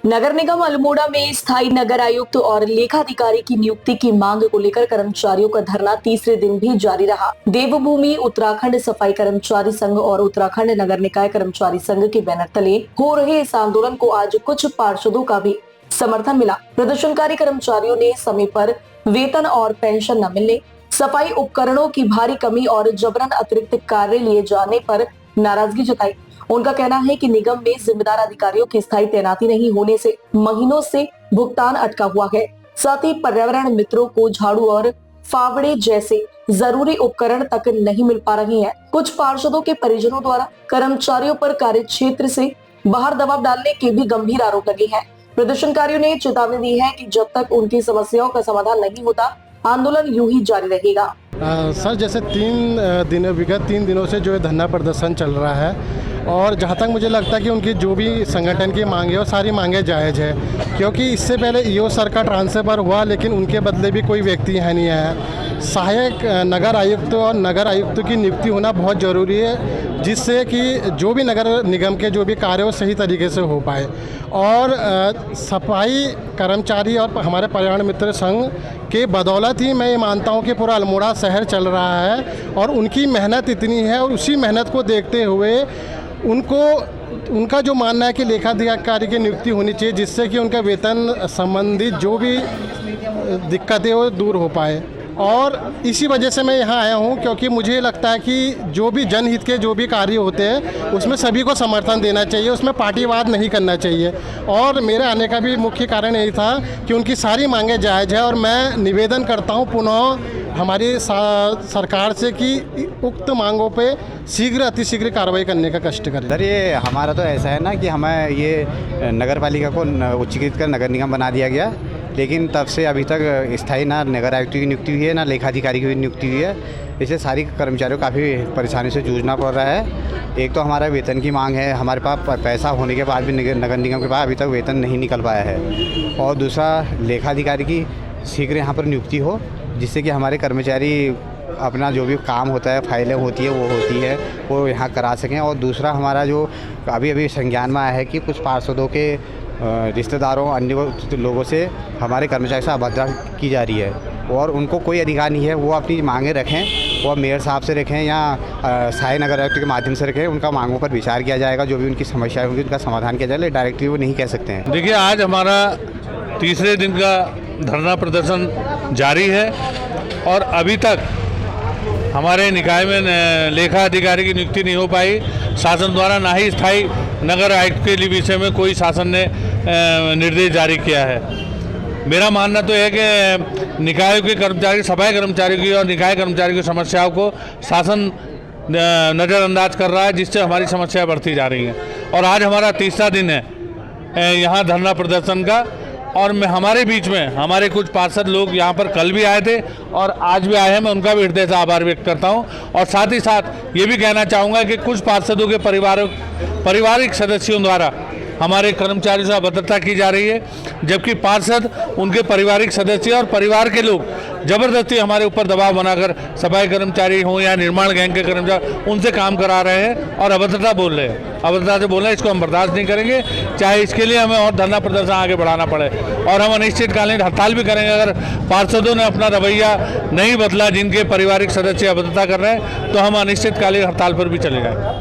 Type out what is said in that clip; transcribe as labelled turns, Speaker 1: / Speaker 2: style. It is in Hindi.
Speaker 1: नगर निगम अल्मोड़ा में स्थायी नगर आयुक्त और लेखाधिकारी की नियुक्ति की मांग को लेकर कर्मचारियों का धरना तीसरे दिन भी जारी रहा। देवभूमि उत्तराखंड सफाई कर्मचारी संघ और उत्तराखंड नगर निकाय कर्मचारी संघ के बैनर तले हो रहे इस आंदोलन को आज कुछ पार्षदों का भी समर्थन मिला। प्रदर्शनकारी कर्मचारियों ने समय पर वेतन और पेंशन न मिलने, सफाई उपकरणों की भारी कमी और जबरन अतिरिक्त कार्य लिए जाने पर नाराजगी जताई। उनका कहना है कि निगम में जिम्मेदार अधिकारियों की स्थायी तैनाती नहीं होने से महीनों से भुगतान अटका हुआ है। साथ ही पर्यावरण मित्रों को झाड़ू और फावड़े जैसे जरूरी उपकरण तक नहीं मिल पा रहे हैं। कुछ पार्षदों के परिजनों द्वारा कर्मचारियों पर कार्य क्षेत्र से बाहर दबाव डालने के भी गंभीर आरोप लगे हैं। प्रदर्शनकारियों ने चेतावनी दी है कि जब तक उनकी समस्याओं का समाधान नहीं होता, आंदोलन यूं ही जारी रहेगा।
Speaker 2: सर, जैसे विगत 3 दिनों से जो है धरना प्रदर्शन चल रहा है और जहाँ तक मुझे लगता है कि उनकी जो भी संगठन की मांगे है वो सारी मांगे जायज़ है, क्योंकि इससे पहले ईओ सर का ट्रांसफ़र हुआ लेकिन उनके बदले भी कोई व्यक्ति यहाँ नहीं आया। सहायक नगर आयुक्त और नगर आयुक्त की नियुक्ति होना बहुत ज़रूरी है, जिससे कि जो भी नगर निगम के जो भी कार्य हो सही तरीके से हो पाए। और सफाई कर्मचारी और हमारे पर्यावरण मित्र संघ के बदौलत ही मैं ये मानता हूँ कि पूरा अल्मोड़ा शहर चल रहा है और उनकी मेहनत इतनी है और उसी मेहनत को देखते हुए उनका जो मानना है कि लेखाधिकारी की नियुक्ति होनी चाहिए, जिससे कि उनका वेतन संबंधित जो भी दिक्कतें वो दूर हो पाए। और इसी वजह से मैं यहाँ आया हूँ, क्योंकि मुझे लगता है कि जो भी जनहित के जो भी कार्य होते हैं उसमें सभी को समर्थन देना चाहिए, उसमें पार्टीवाद नहीं करना चाहिए। और मेरे आने का भी मुख्य कारण यही था कि उनकी सारी मांगें जायज़ है और मैं निवेदन करता हूँ पुनः हमारी सरकार से कि उक्त मांगों पे शीघ्र अतिशीघ्र कार्रवाई करने का कष्ट करें।
Speaker 3: सर, ये हमारा तो ऐसा है ना कि हमें ये नगर पालिका को उच्चीकृत कर नगर निगम बना दिया गया, लेकिन तब से अभी तक स्थायी ना नगर आयुक्त की नियुक्ति हुई है ना लेखाधिकारी की नियुक्ति हुई है। इससे सारी कर्मचारियों को काफ़ी परेशानी से जूझना पड़ रहा है। एक तो हमारा वेतन की मांग है, हमारे पास पैसा होने के बाद भी नगर निगम के पास अभी तक वेतन नहीं निकल पाया है। और दूसरा, लेखाधिकारी की शीघ्र यहाँ पर नियुक्ति हो, जिससे कि हमारे कर्मचारी अपना जो भी काम होता है, फाइलें होती है वो यहाँ करा सकें। और दूसरा, हमारा जो अभी संज्ञान में आया है कि कुछ पार्षदों के रिश्तेदारों अन्य लोगों से हमारे कर्मचारी से अभद्रता की जा रही है और उनको कोई अधिकार नहीं है। वो अपनी मांगें रखें और मेयर साहब से रखें या सहायक नगर आयुक्त के माध्यम से रखें। उनका मांगों पर विचार किया जाएगा, जो भी उनकी समस्याएं होंगी उनका समाधान किया जाएगा। डायरेक्टली वो नहीं कह सकते हैं।
Speaker 4: देखिए, आज हमारा तीसरे दिन का धरना प्रदर्शन जारी है और अभी तक हमारे निकाय में लेखा अधिकारी की नियुक्ति नहीं हो पाई शासन द्वारा, ना ही स्थायी नगर आयुक्त के विषय में कोई शासन ने निर्देश जारी किया है। मेरा मानना तो है कि निकायों के कर्मचारी, सफाई कर्मचारियों की और निकाय कर्मचारियों की समस्याओं को शासन नज़रअंदाज कर रहा है, जिससे हमारी समस्याएं बढ़ती जा रही हैं। और आज हमारा तीसरा दिन है यहाँ धरना प्रदर्शन का। और हमारे बीच में हमारे कुछ पार्षद लोग यहाँ पर कल भी आए थे और आज भी आए हैं। मैं उनका भी हृदय से आभार व्यक्त करता हूँ। और साथ ही साथ ये भी कहना चाहूँगा कि कुछ पार्षदों के पारिवारिक सदस्यों द्वारा हमारे कर्मचारियों से अभद्रता की जा रही है, जबकि पार्षद, उनके पारिवारिक सदस्य और परिवार के लोग ज़बरदस्ती हमारे ऊपर दबाव बनाकर सफाई कर्मचारी हों या निर्माण गैंग के कर्मचारी, उनसे काम करा रहे हैं और अभद्रता बोल रहे हैं। इसको हम बर्दाश्त नहीं करेंगे, चाहे इसके लिए हमें और धरना प्रदर्शन आगे बढ़ाना पड़े। और हम अनिश्चितकालीन हड़ताल भी करेंगे अगर पार्षदों ने अपना रवैया नहीं बदला, जिनके पारिवारिक सदस्य अभद्रता कर रहे हैं, तो हम अनिश्चितकालीन हड़ताल पर भी चले जाएंगे।